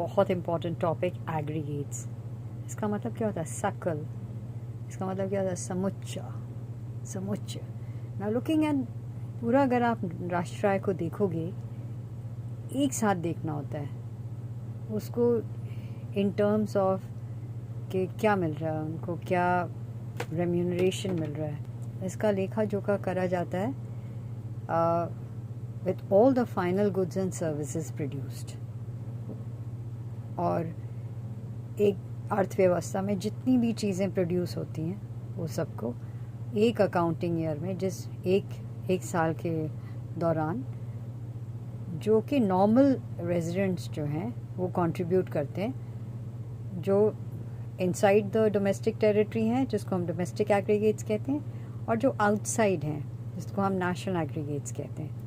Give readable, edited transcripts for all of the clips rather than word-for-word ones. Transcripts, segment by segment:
बहुत important topic aggregates. इसका मतलब क्या होता है? सकल। इसका मतलब क्या होता है? समुच्चा। समुच्चय। नाउ लुकिंग एट पूरा, अगर आप राष्ट्र आय को देखोगे, एक साथ देखना होता है उसको इन टर्म्स ऑफ कि क्या मिल रहा है उनको, क्या रेम्यूनरेशन मिल रहा है। इसका लेखा जोखा करा जाता है with all the final goods and services produced. और एक अर्थव्यवस्था में जितनी भी चीज़ें प्रोड्यूस होती हैं वो सबको एक अकाउंटिंग ईयर में, जिस एक साल के दौरान, जो कि नॉर्मल रेजिडेंट्स जो हैं वो कंट्रीब्यूट करते हैं, जो इनसाइड द डोमेस्टिक टेरिटरी हैं जिसको हम डोमेस्टिक एग्रीगेट्स कहते हैं, और जो आउटसाइड हैं जिसको हम नेशनल एग्रीगेट्स कहते हैं।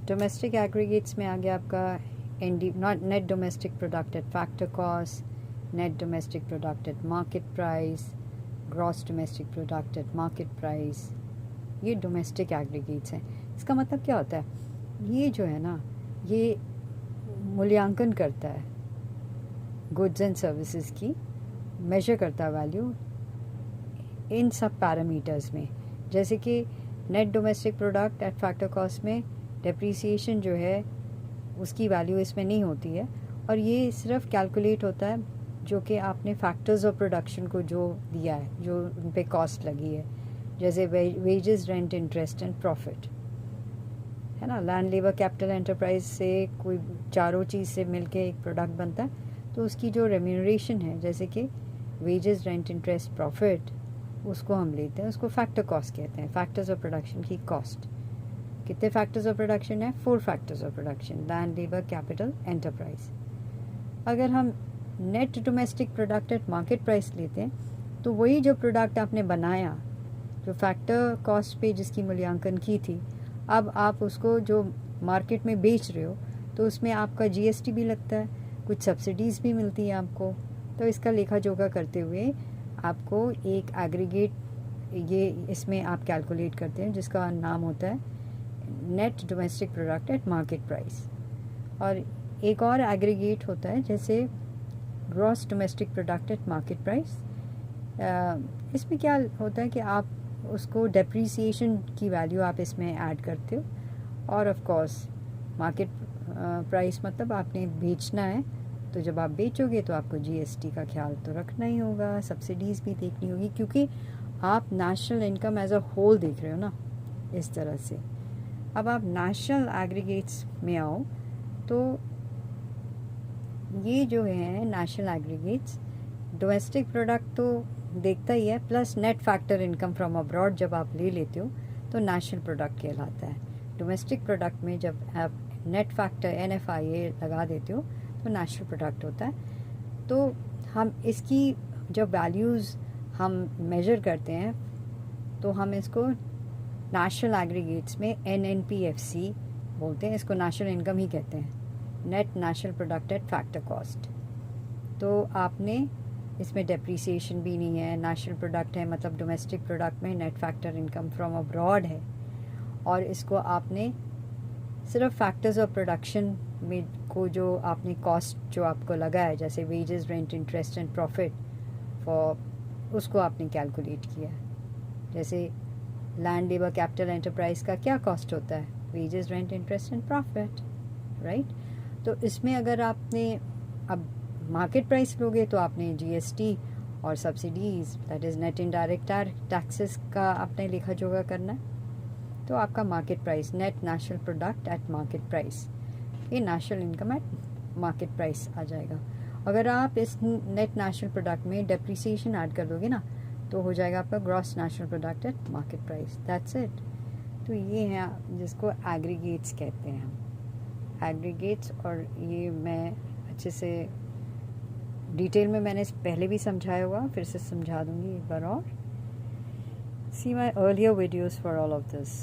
डोमेस्टिक एग्रीगेट्स में आ गया आपका not net domestic product at factor cost, net domestic product at market price, gross domestic product at market price. ये डोमेस्टिक एग्रीगेट्स हैं। इसका मतलब क्या होता है? ये जो है ना, ये मूल्यांकन करता है गुड्स एंड सर्विसेज की, मेजर करता है वैल्यू इन सब पैरामीटर्स में। जैसे कि net domestic product at factor cost में डेप्रीसिएशन जो है उसकी वैल्यू इसमें नहीं होती है, और ये सिर्फ कैलकुलेट होता है जो कि आपने फैक्टर्स ऑफ प्रोडक्शन को जो दिया है, जो उन पे कॉस्ट लगी है, जैसे wages, rent, interest and profit, है ना। लैंड, लेबर, कैपिटल, एंटरप्राइज से कोई चारों चीज़ से मिलके एक प्रोडक्ट बनता है, तो उसकी जो रेम्यूनरेशन है, जैसे कि वेजेस, रेंट, इंटरेस्ट, प्रॉफिट, उसको हम लेते हैं, उसको फैक्टर कॉस्ट कहते हैं। फैक्टर्स ऑफ प्रोडक्शन की कॉस्ट। कितने फैक्टर्स ऑफ प्रोडक्शन है? 4 factors of production, land, labour, capital, enterprise. अगर हम net domestic product at market price लेते हैं, तो वही जो प्रोडक्ट आपने बनाया, जो फैक्टर कॉस्ट पे जिसकी मूल्यांकन की थी, अब आप उसको जो मार्केट में बेच रहे हो, तो उसमें आपका जीएसटी भी लगता है, कुछ सब्सिडीज़ भी मिलती है आपको। तो इसका लेखा जोखा करते हुए आपको एक एग्रीगेट, ये इसमें आप कैलकुलेट करते हैं जिसका नाम होता है net domestic product at market price. और एक और एग्रीगेट होता है जैसे gross domestic product at market price. इसमें क्या होता है कि आप उसको डेप्रीसिएशन की वैल्यू आप इसमें ऐड करते हो, और ऑफ कोर्स मार्केट प्राइस मतलब आपने बेचना है, तो जब आप बेचोगे तो आपको जीएसटी का ख्याल तो रखना ही होगा, सब्सिडीज़ भी देखनी होगी, क्योंकि आप national income as a whole देख रहे हो ना, इस तरह से। अब आप नेशनल एग्रीगेट्स में आओ, तो ये जो है नेशनल एग्रीगेट्स, डोमेस्टिक प्रोडक्ट तो देखता ही है, plus net factor income from abroad जब आप ले लेते हो तो नेशनल प्रोडक्ट कहलाता है। डोमेस्टिक प्रोडक्ट में जब आप नेट फैक्टर NFIA लगा देते हो तो नेशनल प्रोडक्ट होता है। तो हम इसकी जब वैल्यूज़ हम मेजर करते हैं, तो हम इसको नेशनल एग्रीगेट्स में NNPFC बोलते हैं, इसको नेशनल इनकम ही कहते हैं, net national product eight factor cost. तो आपने इसमें डेप्रीसिएशन भी नहीं है, नेशनल प्रोडक्ट है, मतलब डोमेस्टिक प्रोडक्ट में net factor income from abroad है, और इसको आपने सिर्फ फैक्टर्स ऑफ प्रोडक्शन में को जो आपने कॉस्ट जो आपको लगा है, जैसे wages, rent, interest and profit for, उसको आपने कैलकुलेट किया। जैसे लैंड, लेबर, कैपिटल, एंटरप्राइज का क्या कॉस्ट होता है? Wages, rent, interest and profit, right. तो इसमें अगर आपने अब मार्केट प्राइस लोगे तो आपने जीएसटी और subsidies, that is net indirect taxes का आपने लेखा जोखा करना है। तो आपका market price, net national product at market price, ये national income at market price आ जाएगा। अगर आप इस नेट नेशनल प्रोडक्ट में डेप्रीसिएशन ऐड कर दोगे ना, तो हो जाएगा आपका gross national product at market price, that's it. तो ये है जिसको एग्रीगेट्स कहते हैं हम, एग्रीगेट्स। और ये मैं अच्छे से डिटेल में मैंने पहले भी समझाया हुआ, फिर से समझा दूंगी एक बार और। See my earlier videos for all of this.